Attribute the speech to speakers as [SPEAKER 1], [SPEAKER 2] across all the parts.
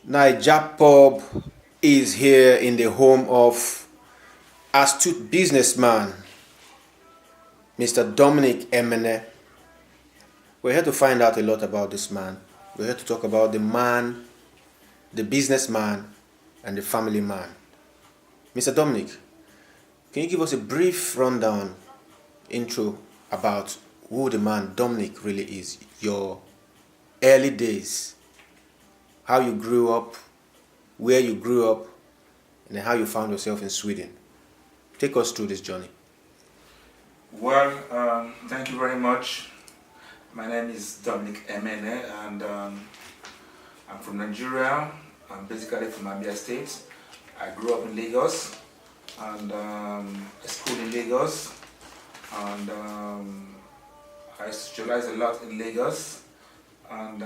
[SPEAKER 1] Naijapu is here in the home of astute businessman, Mr. Dominic Emene. We're here to find out a lot about this man. We're here to talk about the man, the businessman, and the family man. Mr. Dominic, can you give us a brief rundown, intro about who the man Dominic really is? Your early days, how you grew up, where you grew up, and then how you found yourself in Sweden. Take us through this journey.
[SPEAKER 2] Well, thank you very much. My name is Dominic Emene, and I'm from Nigeria. I'm basically from Abia State. I grew up in Lagos, and I schooled in Lagos, and I socialized a lot in Lagos. And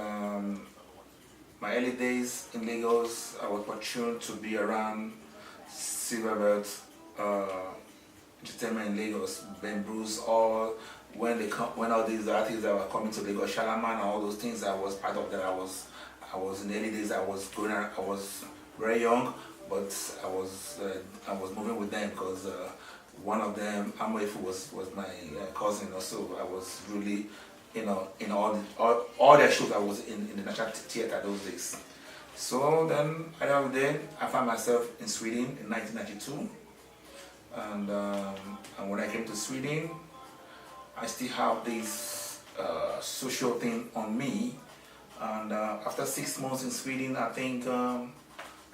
[SPEAKER 2] my early days in Lagos, I was fortunate to be around Silverbelt entertainment in Lagos, Ben Bruce, all when all these artists that were coming to Lagos, Shalaman, and all those things. I was part of that. I was in the early days. I was very young, but I was moving with them because one of them, Amoefu, was my cousin. Also, I was really, in all their shows. I was in the National Theatre those days. So then, at the end of the day, I found myself in Sweden in 1992, and when I came to Sweden, I still have this social thing on me. And after 6 months in Sweden, I think I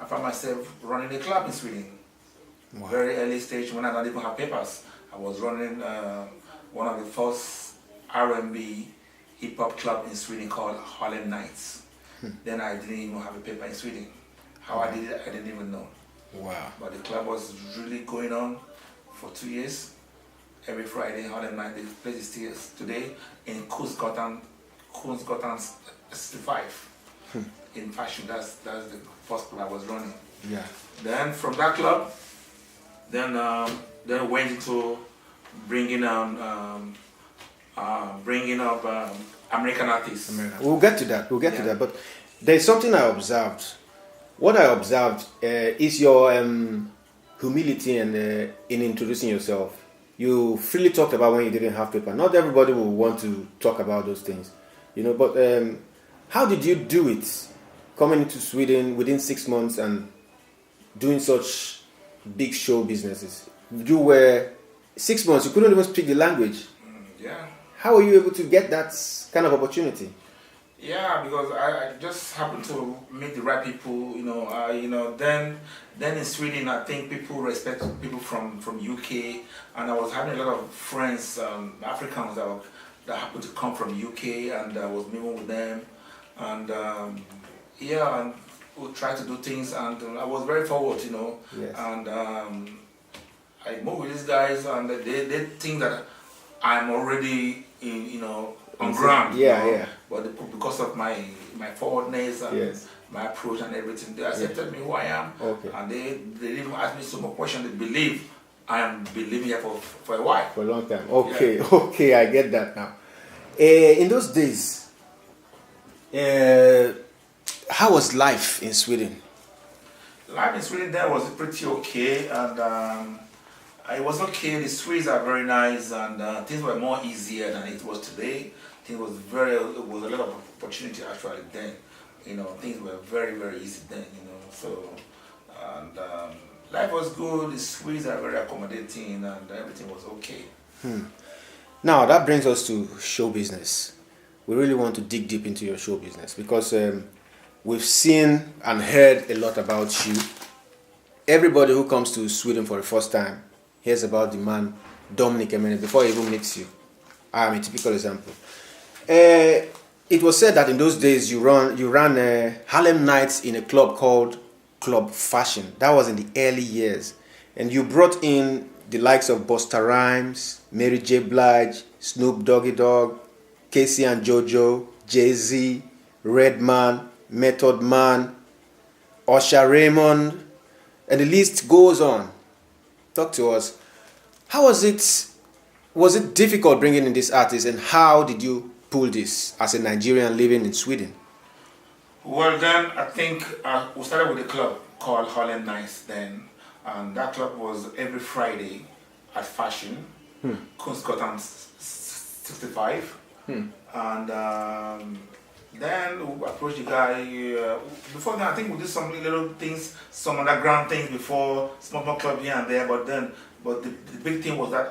[SPEAKER 2] found myself running a club in Sweden. Wow. Very early stage when I don't even have papers. I was running one of the first R&B hip-hop club in Sweden called Harlem Nights. Then I didn't even have a paper in Sweden. How I did it, I didn't even know. Wow. But the club was really going on for 2 years. Every Friday, Harlem Night, the place is still today in Kungsgatan 65. In fashion. That's the first club I was running. Yeah. Then from that club, then went into bringing up American artists.
[SPEAKER 1] We'll get to that. To that. But there's something I observed. What I observed is your humility and in introducing yourself. You freely talked about when you didn't have paper. Not everybody will want to talk about those things, But how did you do it? Coming into Sweden within 6 months and doing such big show businesses. You were 6 months. You couldn't even speak the language.
[SPEAKER 2] Yeah.
[SPEAKER 1] How were you able to get that kind of opportunity?
[SPEAKER 2] Yeah, because I just happened to meet the right people. Then in Sweden, I think people respect people from UK, and I was having a lot of friends, Africans that happened to come from UK, and I was meeting with them, and and we tried to do things, and I was very forward, Yes. And I moved with these guys, and they think that I'm already on ground.
[SPEAKER 1] Yeah.
[SPEAKER 2] But because of my forwardness and
[SPEAKER 1] yes.
[SPEAKER 2] my approach and everything, they accepted me who I am. Okay. And they didn't ask me so much questions. They believe I am living here for a while.
[SPEAKER 1] For a long time. Okay, yeah. Okay, I get that now. In those days, how was life in Sweden?
[SPEAKER 2] Life in Sweden there was pretty okay, and it was okay. The streets are very nice, and things were more easier than it was today. It was a lot of opportunity actually then. Things were very, very easy then. So and life was good. The streets are very accommodating, and everything was okay.
[SPEAKER 1] Now that brings us to show business. We really want to dig deep into your show business because we've seen and heard a lot about you. Everybody who comes to Sweden for the first time hears about the man Dominic Emene before he even meets you. I am a typical example. It was said that in those days you ran Harlem Nights in a club called Club Fashion. That was in the early years, and you brought in the likes of Busta Rhymes, Mary J. Blige, Snoop Doggy Dogg, Casey and JoJo, Jay-Z, Redman, Method Man, Usher Raymond, and the list goes on. Talk to us. How was it? Was it difficult bringing in this artist, and how did you pull this as a Nigerian living in Sweden?
[SPEAKER 2] Well, then I think we started with a club called Holland Nights then, and that club was every Friday at Fashion, Kunstgatan 65, and then we approached the guy. Before then, I think we did some little things, some underground things before, small club here and there. But the big thing was that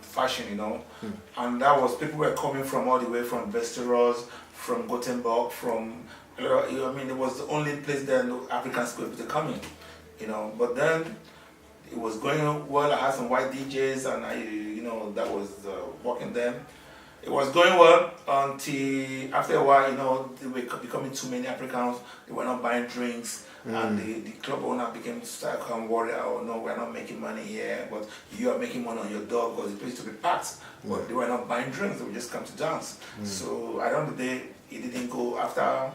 [SPEAKER 2] fashion, you know, and that was people were coming from all the way from Westeros, from Gothenburg, from I mean, it was the only place that Africans could come in, you know. But then it was going well. I had some white DJs, and that was working then. It was going well until after a while, they were becoming too many Africans. They were not buying drinks, and the club owner became start come worried. Oh no, we're not making money here, but you are making money on your dog because the place to be packed. But they were not buying drinks; they would just come to dance. So I don't know. It didn't go after.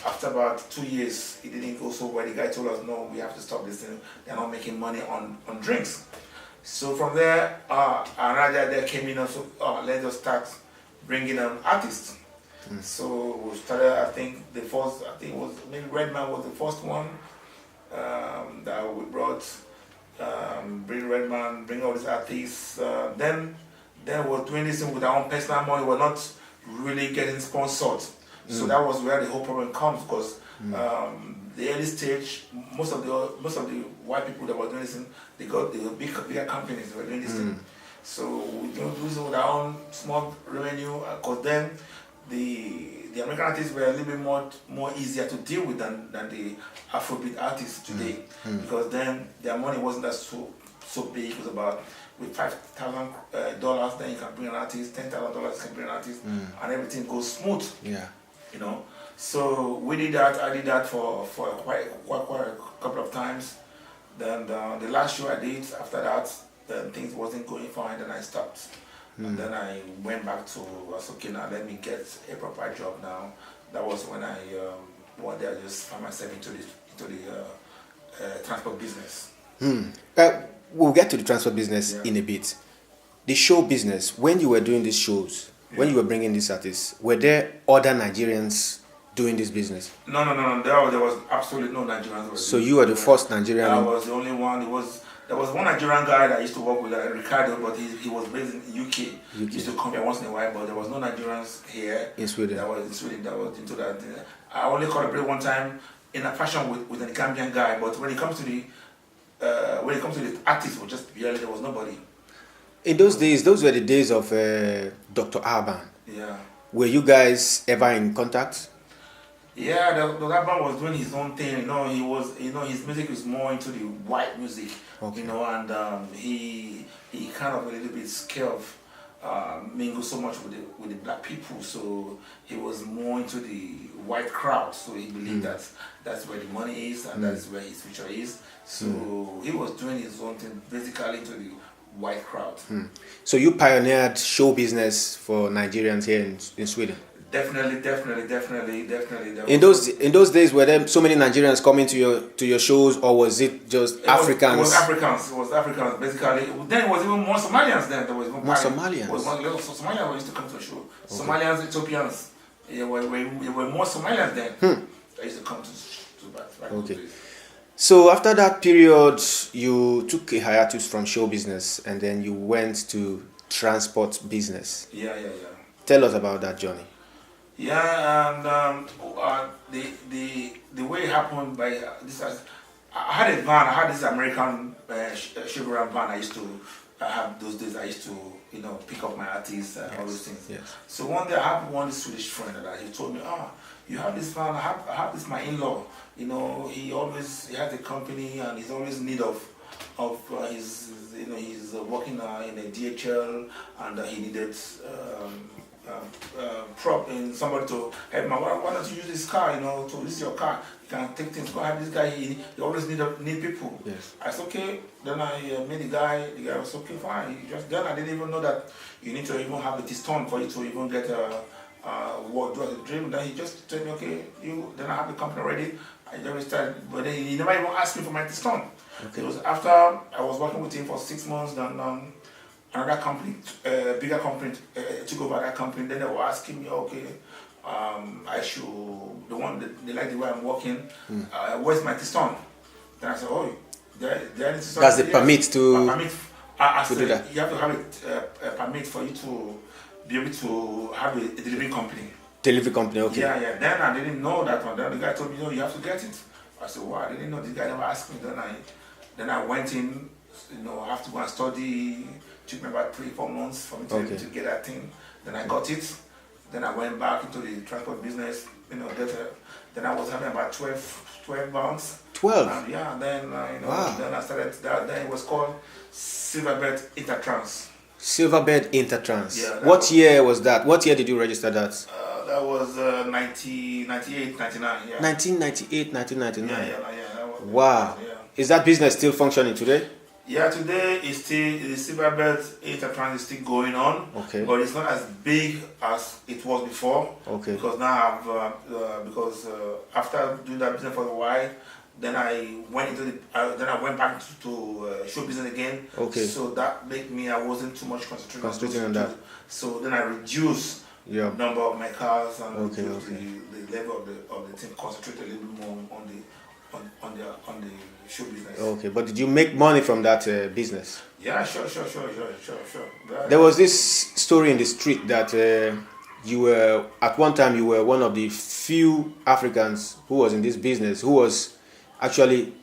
[SPEAKER 2] After about 2 years, it didn't go so well. The guy told us, no, we have to stop this thing. They're not making money on drinks. So from there, another there came in and so let's just start bringing artists. So we started, I think it was maybe Redman was the first one that we brought. Bring Redman, bring all these artists. Then we're doing this thing with our own personal money. We're not really getting sponsored. So that was where the whole problem comes, because the early stage, most of the white people that were doing this thing, they were bigger companies that were doing this thing. So we don't do this with our own small revenue, because then the American artists were a little bit more easier to deal with than the Afrobeat artists today, because then their money wasn't that so big. It was about with $5,000, then you can bring an artist, $10,000 you can bring an artist, and everything goes smooth.
[SPEAKER 1] Yeah.
[SPEAKER 2] So we did that. I did that for quite a couple of times. Then the last show I did after that, then things wasn't going fine. Then I stopped, and then I went back to okay, now let me get a proper job now. That was when I one day I just found myself into the transport business.
[SPEAKER 1] We'll get to the transport business in a bit. The show business, when you were doing these shows, when you were bringing these artists, were there other Nigerians doing this business?
[SPEAKER 2] No. There was absolutely no Nigerians.
[SPEAKER 1] So you were the first Nigerian?
[SPEAKER 2] I was the only one. There was one Nigerian guy that I used to work with, Ricardo, but he was based in UK. He used to come here once in a while, but there was no Nigerians here.
[SPEAKER 1] In Sweden?
[SPEAKER 2] That was into that. I only collaborated one time in a fashion with a Gambian guy, but when it comes to the artists, there was nobody.
[SPEAKER 1] In those days, those were the days of Dr. Alban.
[SPEAKER 2] Yeah.
[SPEAKER 1] Were you guys ever in contact?
[SPEAKER 2] Yeah, Dr. Alban was doing his own thing. He was, his music was more into the white music. Okay. And he kind of a little bit scared of mingle so much with the black people. So he was more into the white crowd. So he believed that that's where the money is and that's where his future is. So he was doing his own thing, basically into the white crowd.
[SPEAKER 1] So you pioneered show business for Nigerians here in Sweden? Definitely. In those days, were there so many Nigerians coming to your shows, or was it just Africans?
[SPEAKER 2] It was Africans, basically. Then it was even more Somalians then. There was
[SPEAKER 1] more Somalians?
[SPEAKER 2] It was Somalians used to come to the show. Okay. Somalians, Ethiopians. There were more Somalians then. That used to come to that.
[SPEAKER 1] Okay. So after that period, you took a hiatus from show business and then you went to transport business.
[SPEAKER 2] Yeah.
[SPEAKER 1] Tell us about that journey.
[SPEAKER 2] Yeah, and the way it happened by this, I had a van. I had this American sugar van. I used to have those days. I used to pick up my artists and all those things. Yes. So one day I have one Swedish friend that he told me, you have this van. I have this my in-law. He has a company and he's always in need of his he's working in a DHL and he needed somebody to help him. Why don't you use this car? To use your car. You can take things. Go have this guy. He always need people. Yes. I said okay. Then I met the guy. The guy was okay, fine. Then I didn't even know that you need to even have a piston for you to even get do a dream. Then he just told me okay. Then I have the company ready. I just started, but then he never even asked me for my piston. Okay. It was after I was working with him for 6 months. Then another company, bigger company, took over that company. Then they were asking me, okay, I should, the one that they like the way I'm working, where's my Tiston? Then I said, oh, there is
[SPEAKER 1] That's the permit to
[SPEAKER 2] permit. I
[SPEAKER 1] do
[SPEAKER 2] said,
[SPEAKER 1] that.
[SPEAKER 2] you have to have a permit for you to be able to have a delivery company.
[SPEAKER 1] Delivery company, okay.
[SPEAKER 2] Yeah. Then I didn't know that one. Then the guy told me, no, you have to get it. I said, wow, I didn't know. This guy never asked me. Then I went in, I have to go and study. It took me about 3-4 months for me to get that thing. Then I got it. Then I went back into the transport business, then I was having about 12 months. 12? And then,
[SPEAKER 1] wow.
[SPEAKER 2] Then I started, then it was called Silverbird Intertrans.
[SPEAKER 1] Silverbird Intertrans.
[SPEAKER 2] Yeah,
[SPEAKER 1] what year was that? What year did you register that?
[SPEAKER 2] That was 1998, 99, yeah.
[SPEAKER 1] 1998, 1999?
[SPEAKER 2] Yeah. That was,
[SPEAKER 1] wow.
[SPEAKER 2] Yeah.
[SPEAKER 1] Is that business still functioning today?
[SPEAKER 2] Yeah, today the Silverbird Intertrans is still going on, but it's not as big as it was before. Because now because after doing that business for a while, then I went into the went back to show business again. So that made me, I wasn't too much concentrating on that. So then I reduced the number of my cars and the level of the thing, concentrate a little bit more on the show business.
[SPEAKER 1] But did you make money from that business?
[SPEAKER 2] Yeah, sure.
[SPEAKER 1] There was this story in the street that you were, at one time, you were one of the few Africans who was in this business, who was actually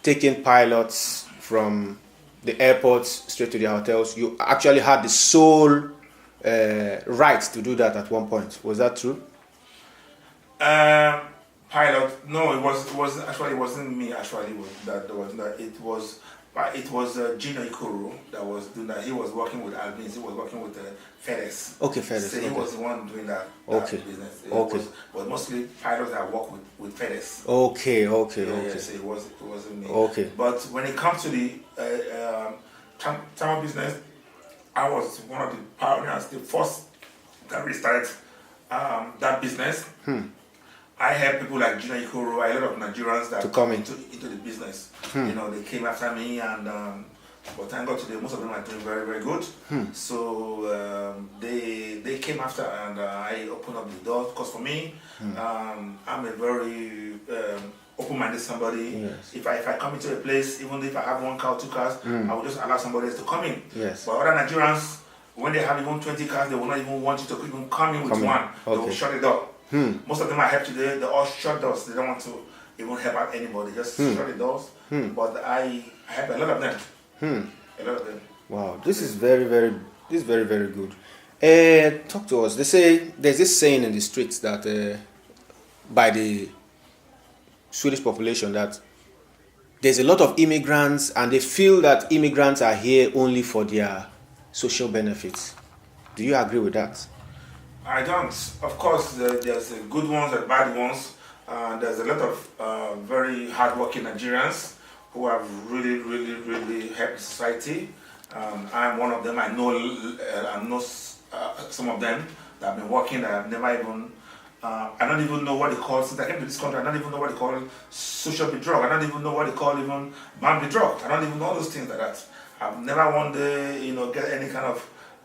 [SPEAKER 1] taking pilots from the airports straight to their hotels. You actually had the sole right to do that at one point. Was that true?
[SPEAKER 2] Pilot? No, it wasn't me. It was Gino Ikoro that was doing that. He was working with Albans. He was working with FedEx.
[SPEAKER 1] FedEx.
[SPEAKER 2] So he was the one doing that business. But mostly pilots that work with FedEx.
[SPEAKER 1] So
[SPEAKER 2] it wasn't me. But when it comes to the travel business, I was one of the pioneers, the first that restarted that business. I had people like Gina Ikoro, a lot of Nigerians that come into the business. They came after me, and but thank God today, most of them are doing very, very good. So they came after, and I opened up the door. Because for me, I'm a very open-minded somebody. If I come into a place, even if I have 1 car or 2 cars, I will just allow somebody else to come in. But other Nigerians, when they have even 20 cars, they will not even want you to even come in with one. They will shut it up. Most of them I have today, they all shut doors. They don't want to even help out anybody. Just shut the doors. But I have a lot of them. A lot of them.
[SPEAKER 1] Wow, this is very, very good. Talk to us. They say there's this saying in the streets that by the Swedish population that there's a lot of immigrants, and they feel that immigrants are here only for their social benefits. Do you agree with that?
[SPEAKER 2] I don't. Of course, there's good ones and bad ones. There's a lot of very hardworking Nigerians who have really helped society. I'm one of them. I know some of them that have been working that I've never even. I don't even know what they call, since I came to this country, I don't even know what they call social drug. I don't even know what they call even boundary drug. I don't even know those things like that. I've never wanted to, get any kind of,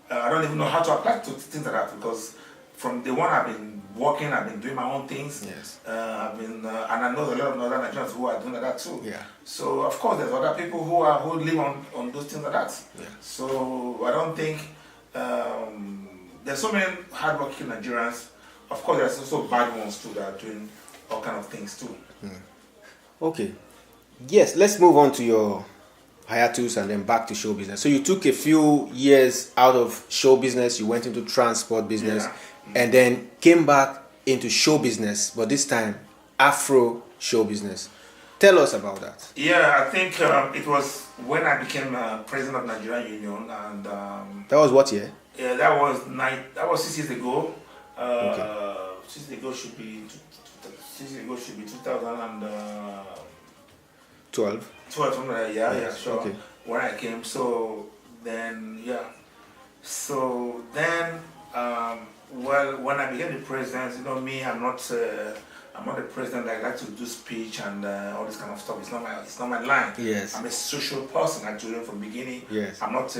[SPEAKER 2] I don't even know how to apply to things like that, because from the one I've been working, I've been doing my own things. I've been, and I know a lot of other Nigerians who are doing like that too. So of course there's other people who live on those things like that. So I don't think, there's so many hardworking Nigerians. Of course, there's also bad ones too that are doing all kind of things too.
[SPEAKER 1] Yes, let's move on to your hiatus and then back to show business. So you took a few years out of show business, you went into transport business, and then came back into show business, but this time Afro show business. Tell us about that.
[SPEAKER 2] Yeah, I think it was when I became president of Nigerian Union, and
[SPEAKER 1] that was what year?
[SPEAKER 2] Yeah, that was 6 years ago. 6 years ago should be 2012. 12, yeah, sure. When I came, so then when I became the president, me, I'm not the president that like to do speech and all this kind of stuff. It's not my line. I'm a social person actually from the beginning. I'm not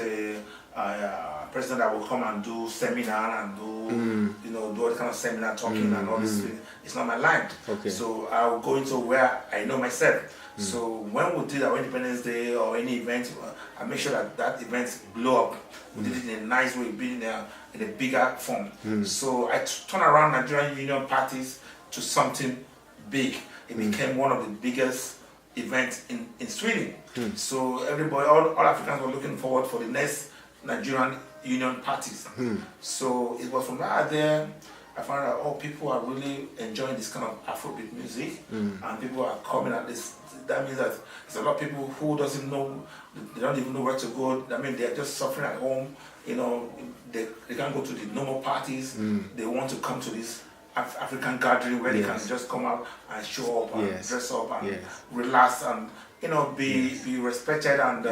[SPEAKER 2] president that will come and do seminar and do, do all the kind of seminar talking and all this. It's not my line.
[SPEAKER 1] Okay.
[SPEAKER 2] So I'll go into where I know myself. So when we did our Independence Day or any event, I make sure that event blow up. We did it in a nice way, being in a bigger form. So I turn around Nigerian Union parties to something big. It became one of the biggest events in Sweden. So everybody, all Africans were looking forward for the next Nigerian Union parties. So it was from there I found out, people are really enjoying this kind of Afrobeat music, and people are coming at this. That means that there's a lot of people who doesn't know, they don't even know where to go. I mean, they're just suffering at home. They can't go to the normal parties. They want to come to this African gathering where they can just come out and show up and dress up and relax and be respected and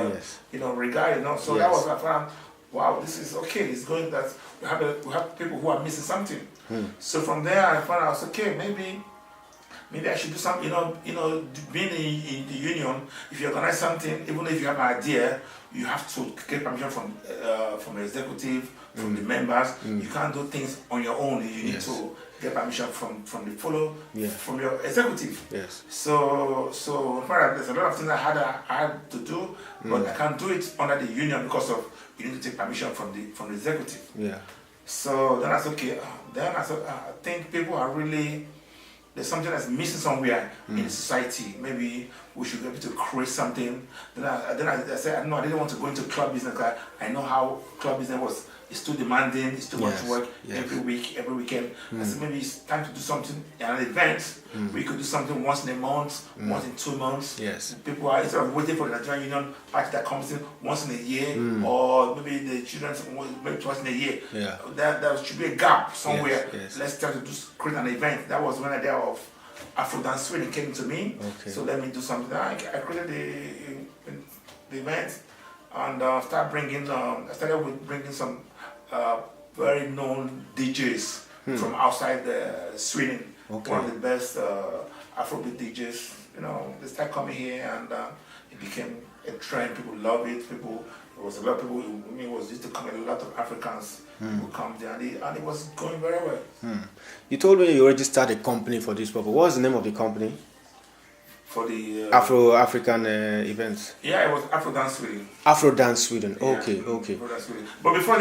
[SPEAKER 2] regarded. So that was I found, wow, this is okay. It's going that we have people who are missing something. So from there I found out, okay, maybe I should do something. Being in the union, if you organize something, even if you have an idea, you have to get permission from the executive, from the members. You can't do things on your own. You need to get permission from from your executive. So there's a lot of things I had to do, but I can't do it under the union because of you need to take permission from the executive. So then I said, okay. Then I said, I think people are really, there's something that's missing somewhere in society. Maybe we should be able to create something. Then I said, no, I didn't want to go into club business. I know how club business was. It's too demanding. It's too much work every week, every weekend. I said, maybe it's time to do something at an event. We could do something once in a month, once in 2 months. People are, instead of waiting for the Nigerian Union party that comes in once in a year, or maybe the children maybe twice in a year. There should be a gap somewhere. Let's try to create an event. That was when the idea of Afro Dance Sweden came to me. So let me do something. I created the event and I started with bringing some very known DJs from outside Sweden. One of the best Afrobeat DJs. They started coming here and it became a trend. People love it. There was a lot of people. It was used to come. A lot of Africans would come there, and it was going very well.
[SPEAKER 1] You told me you registered a company for this purpose. What was the name of the company?
[SPEAKER 2] For the
[SPEAKER 1] Afro-African events.
[SPEAKER 2] Yeah, it was Afro Dance Sweden.
[SPEAKER 1] Afro Dance Sweden. Okay.
[SPEAKER 2] Afro Dance Sweden. But before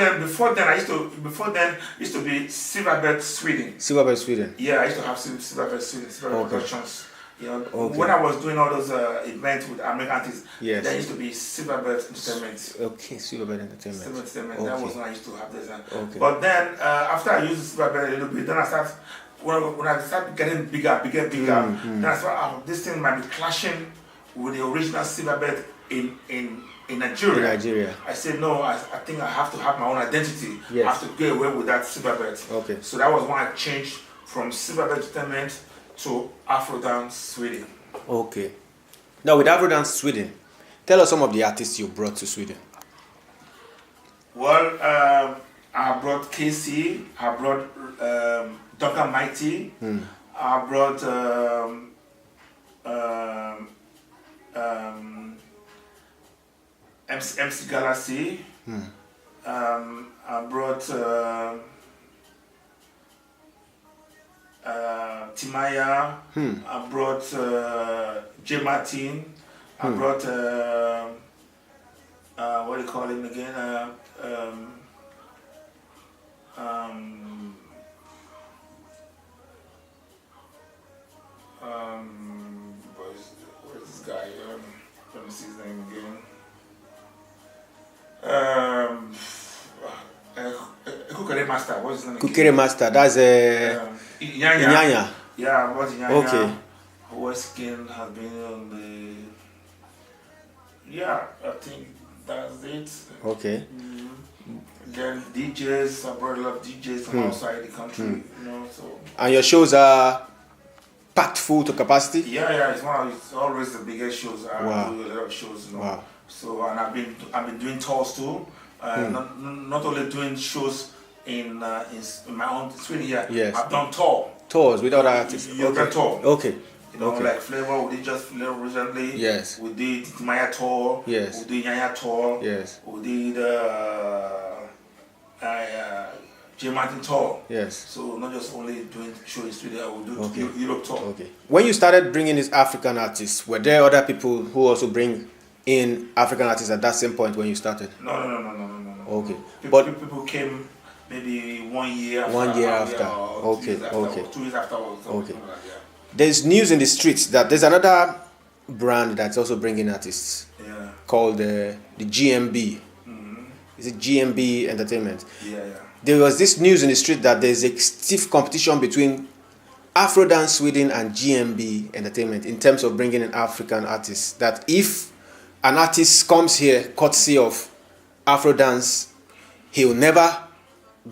[SPEAKER 2] then, used to be Silverbird Sweden.
[SPEAKER 1] Silverbird Sweden.
[SPEAKER 2] Yeah, I used to have Silverbird Sweden, Silverbird Productions. When I was doing all those events with American artists, there used to be Silverbird Entertainment.
[SPEAKER 1] Okay, Silverbird Entertainment.
[SPEAKER 2] That was when I used to have this. But then after I used Silverbird a little bit, then I started. When I started getting bigger, then I thought, this thing might be clashing with the original Silverbird in Nigeria. I said, no, I think I have to have my own identity. I have to get away with that Silverbird. So that was when I changed from Silverbird Entertainment to Afro Dance Sweden.
[SPEAKER 1] Okay. Now with Afro Dance Sweden, tell us some of the artists you brought to Sweden.
[SPEAKER 2] Well, I brought KC, I brought Duncan Mighty, I brought MC Galaxy, I brought Timaya, I brought J Martin, I brought what do you call him again? What is this guy? Let me see his name again. Kukere Master. What's his name?
[SPEAKER 1] Kukere Master. That's
[SPEAKER 2] Inyanya. Yeah, what's Inyanya?
[SPEAKER 1] Okay.
[SPEAKER 2] West Skin has been on the. Yeah, I think that's it.
[SPEAKER 1] Okay.
[SPEAKER 2] Then DJs, I brought a lot of DJs from outside the country, so. And
[SPEAKER 1] your shows are packed full to capacity?
[SPEAKER 2] Yeah, it's always the biggest shows. I do a lot of shows, So, and I've been doing tours too. Not only doing shows in my own Sweden here. I've done tours
[SPEAKER 1] with other artists.
[SPEAKER 2] European tour.
[SPEAKER 1] Okay.
[SPEAKER 2] Like Flavor, we did just Flavor recently. We did Maya tour. We did Nyanya tour. We did Mountain tour.
[SPEAKER 1] Yes.
[SPEAKER 2] So not just only doing show in studio, I will do
[SPEAKER 1] Okay.
[SPEAKER 2] Europe tour.
[SPEAKER 1] Okay. When you started bringing these African artists, were there other people who also bring in African artists at that same point when you started?
[SPEAKER 2] No.
[SPEAKER 1] Okay.
[SPEAKER 2] People came maybe 1 year after.
[SPEAKER 1] 1 year after.
[SPEAKER 2] Or
[SPEAKER 1] Okay.
[SPEAKER 2] 2 years after,
[SPEAKER 1] Okay.
[SPEAKER 2] or 2 years after. Or
[SPEAKER 1] Okay.
[SPEAKER 2] like that, yeah.
[SPEAKER 1] There's news in the streets that there's another brand that's also bringing artists
[SPEAKER 2] Yeah.
[SPEAKER 1] called the GMB. Is it GMB Entertainment?
[SPEAKER 2] Yeah.
[SPEAKER 1] There was this news in the street that there's a stiff competition between Afrodance Sweden and GMB Entertainment in terms of bringing in African artists. That if an artist comes here courtesy of Afrodance, he'll never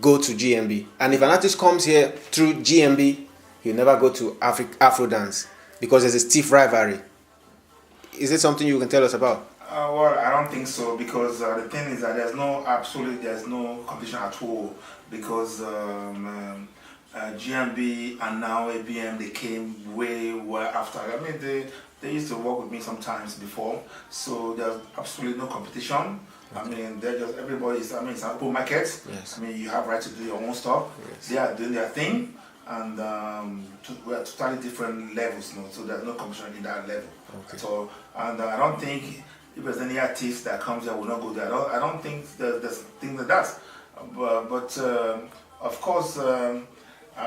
[SPEAKER 1] go to GMB. And if an artist comes here through GMB, he'll never go to Afrodance because there's a stiff rivalry. Is it something you can tell us about?
[SPEAKER 2] Well, I don't think so, because the thing is that there's no competition at all, because GMB and now ABM, they came way after. I mean, they used to work with me sometimes before, so there's absolutely no competition. I mean, they're just, it's an open market.
[SPEAKER 1] Yes.
[SPEAKER 2] I mean, you have right to do your own stuff. Yes. They are doing their thing, and we're totally different levels, so there's no competition in that level at all. And I don't think if there's any artist that comes there will not go there. I don't think there's things like that. But of course, I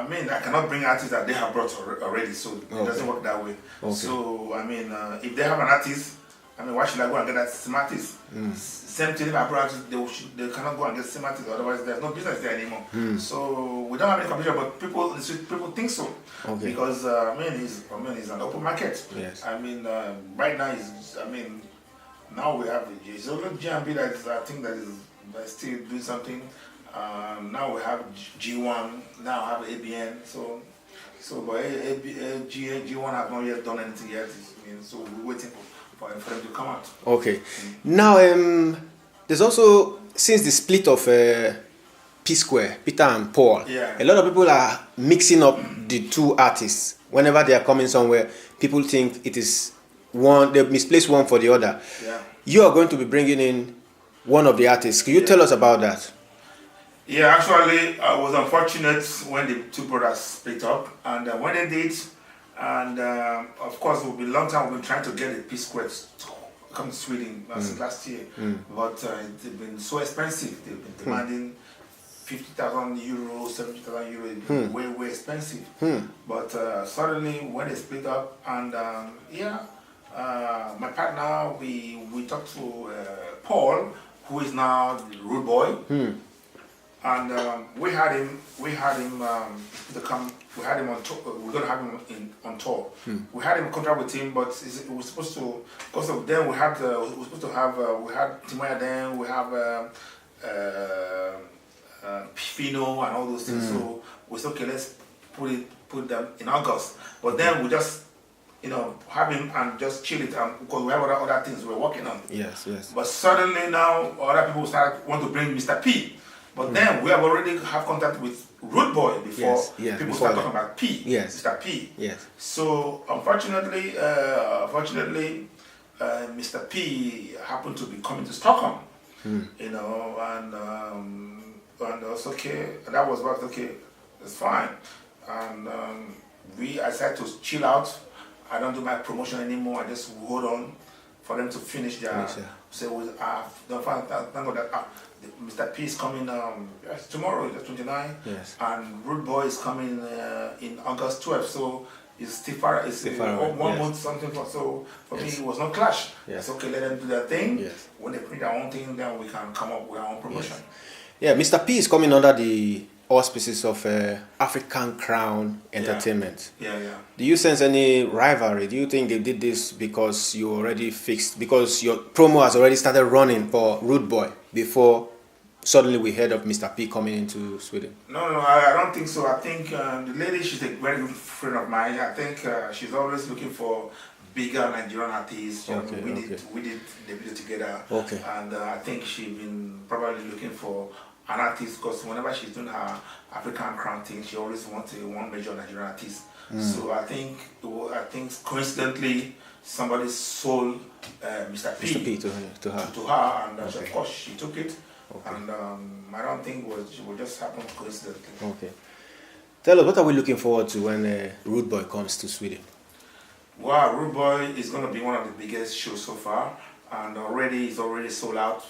[SPEAKER 2] mean, I cannot bring artists that they have brought already, so it doesn't work that way. Okay. So, I mean, if they have an artist, I mean, why should I go and get that same artist? Same thing, if I brought artists, they cannot go and get the same artist, otherwise there's no business there anymore. So, we don't have any competition, but people think so. Okay. Because, it's an open market.
[SPEAKER 1] Yes.
[SPEAKER 2] I mean, right now, now we have it's only GMB that is, I think that is still doing something. Now we have G1, now have ABN. But G1 have not yet done anything yet. So we're waiting for them to come out. Okay.
[SPEAKER 1] Now there's also, since the split of P Square, Peter and Paul, a lot of people are mixing up the two artists. Whenever they are coming somewhere, people think it is one, they misplace one for the other.
[SPEAKER 2] Yeah.
[SPEAKER 1] You are going to be bringing in one of the artists. Can you tell us about that?
[SPEAKER 2] Yeah, actually, I was unfortunate when the two brothers split up, and when they did, and of course, it will be a long time we've been trying to get a P Square to come to Sweden since last year, but it's been so expensive. They've been demanding 50,000 euros, 70,000 euros, way expensive. But suddenly, when they split up, and my partner, we talked to Paul, who is now the Rude Boy, and we had him to come. We had him on tour. We're gonna have him on tour. We had him in contract with him, but we were supposed to, because of them, we had Timoya, then we have Fino and all those things. So we said, okay, let's put them in August. But then we just have him and just chill it, because we have other things we're working on.
[SPEAKER 1] Yes.
[SPEAKER 2] But suddenly now, other people want to bring Mr. P. But then we have already have contact with Rude Boy before people start talking about P.
[SPEAKER 1] Yes.
[SPEAKER 2] Mr. P.
[SPEAKER 1] Yes.
[SPEAKER 2] So unfortunately, Mr. P happened to be coming to Stockholm. And that's okay. And that was okay. It's fine. And I decided to chill out. I don't do my promotion anymore. I just hold on for them to finish their. So thank God that Mr. P is coming tomorrow, the 29th. Yes. And Rude Boy is coming in August 12th. So it's still far. It's 1 month something. So for me, it was no clash. Yes. It's okay. Let them do their thing. Yes. When they print their own thing, then we can come up with our own promotion.
[SPEAKER 1] Yes. Yeah, Mr. P is coming under the auspices of African Crown Entertainment.
[SPEAKER 2] Yeah.
[SPEAKER 1] Do you sense any rivalry? Do you think they did this because you already fixed, because your promo has already started running for Rude Boy before suddenly we heard of Mr. P coming into Sweden?
[SPEAKER 2] No, I don't think so. I think the lady, she's a very good friend of mine. I think she's always looking for bigger Nigerian artists. We did the video together. Okay. And I think she's been probably looking for an artist, because whenever she's doing her African Crown thing, she always wants one major Nigerian artist. So I think coincidentally somebody sold Mr. P
[SPEAKER 1] to her,
[SPEAKER 2] and of course she took it.
[SPEAKER 1] Okay.
[SPEAKER 2] And I don't think it will just happen coincidentally.
[SPEAKER 1] Okay. Tell us, what are we looking forward to when Rude Boy comes to Sweden?
[SPEAKER 2] Wow, Rude Boy is going to be one of the biggest shows so far, and it's already sold out.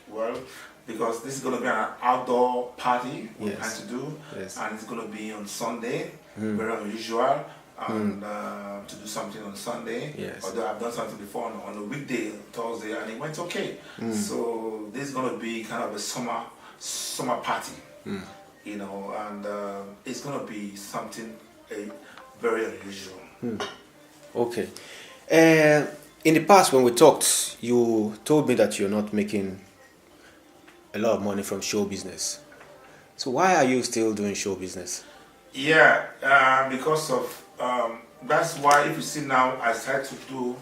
[SPEAKER 2] Well, because this is going to be an outdoor party we plan to do, and it's going to be on Sunday, very unusual, and to do something on Sunday. Although I've done something before on a weekday, Thursday, and it went okay. So this is going to be kind of a summer party, you know, and it's going to be something very unusual.
[SPEAKER 1] Okay. In the past, when we talked, you told me that you're not making a lot of money from show business. So why are you still doing show business?
[SPEAKER 2] Yeah, because of that's why if you see now, I started to do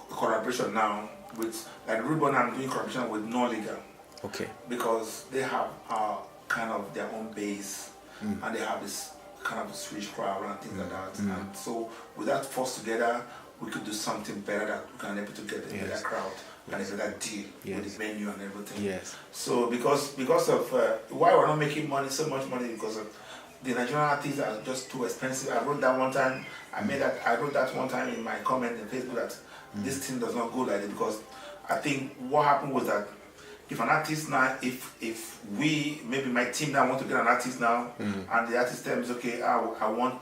[SPEAKER 2] collaboration now with like Ruben. I'm doing collaboration with No Legal.
[SPEAKER 1] Okay.
[SPEAKER 2] Because they have kind of their own base, and they have this kind of switch crowd and things like that. And so with that force together, we could do something better that we can able to get a better crowd and a better deal with the venue and everything. So because of why we're not making so much money, because of the Nigerian artists are just too expensive. I wrote that one time. I wrote that one time in my comment on Facebook that this thing does not go like it, because I think what happened was that if an artist now, if we, maybe my team now want to get an artist now, and the artist tells me, okay, I want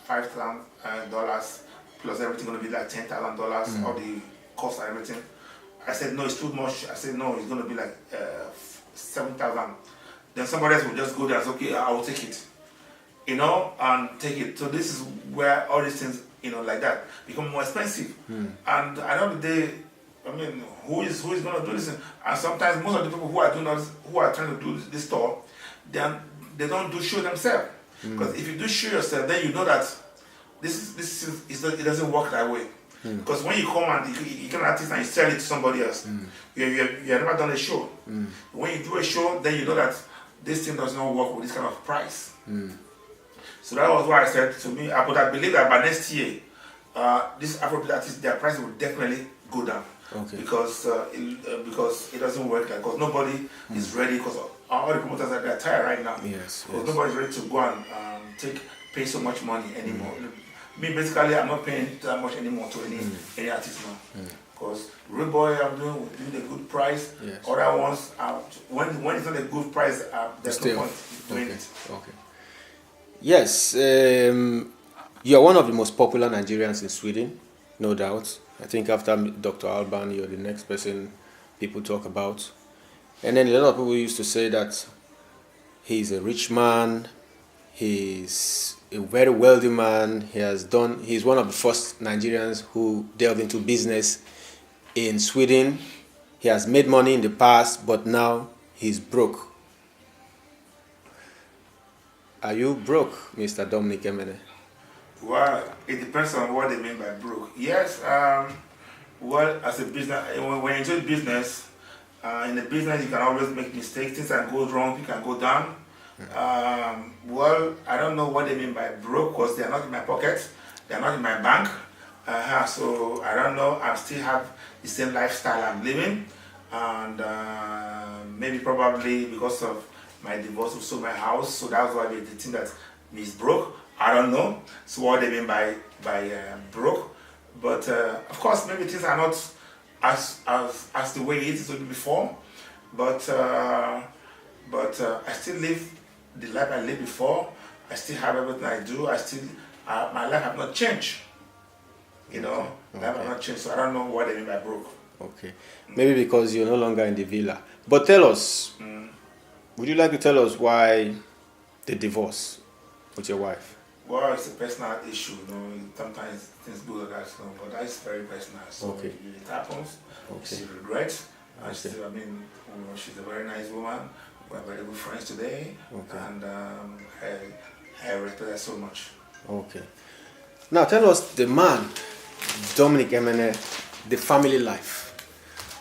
[SPEAKER 2] $5,000 plus everything going to be like $10,000, all the costs and everything. I said, no, it's too much. I said, no, it's going to be like 7,000. Then somebody else will just go there and say, okay, I will take it, you know, and take it. So this is where all these things, you know, like that become more expensive. And at the end of the day, I mean, who is going to do this? And sometimes most of the people who are doing this, who are trying to do this tour, they don't do show themselves. Because if you do show yourself, then you know that it doesn't work that way. Because when you come and you get an artist and you sell it to somebody else, you have never done a show. When you do a show, then you know that this thing does not work with this kind of price. So that was why I said to me, but I believe that by next year, this Afrobeat artists, their price will definitely go down. Because it doesn't work like, because nobody is ready, because all the promoters are tired right now. Because nobody's ready to go and pay so much money anymore. Me, basically, I'm not paying that much anymore to any artist now. Because Rude Boy, I'm doing a good price. Other ones, when it's not a good price, there's no point doing it.
[SPEAKER 1] Yes, you are one of the most popular Nigerians in Sweden, no doubt. I think after Dr. Alban, you're the next person people talk about. And then a lot of people used to say that he's a rich man, he's a very wealthy man, he's one of the first Nigerians who delved into business in Sweden. He has made money in the past, but now he's broke. Are you broke, Mr. Dominic Emene?
[SPEAKER 2] Well, it depends on what they mean by broke. Yes, well, as a business, when you do business, in the business you can always make mistakes. Things can go wrong, you can go down. Well, I don't know what they mean by broke, because they are not in my pocket, they are not in my bank. So I don't know. I still have the same lifestyle I'm living, and maybe probably because of my divorce, we sold my house, so that's why they think that means broke. I don't know. So what they mean by broke, but of course maybe things are not as the way it is before, but I still live the life I lived before. I still have everything I do. My life have not changed. You know, life have not changed. So I don't know what they mean by broke.
[SPEAKER 1] Okay, maybe because you're no longer in the villa. But tell us, would you like to tell us why the divorce with your wife?
[SPEAKER 2] Well, it's a personal issue, you know. Sometimes things go like that, you know, but that's very personal. So it happens. She regrets. And still, I mean, you know, she's a very nice woman. We're very good friends today, and I respect her so much. Okay.
[SPEAKER 1] Now tell us, the man, Dominic Emene, the family life.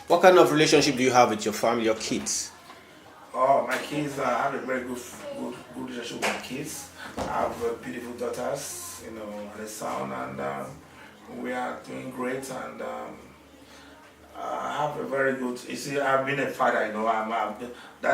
[SPEAKER 1] What kind of relationship do you have with your family, your kids?
[SPEAKER 2] Oh, my kids, I have a very good relationship with my kids. I have beautiful daughters, you know, and a son, and we are doing great. And I have a very good. You see, I've been a father. You know, that's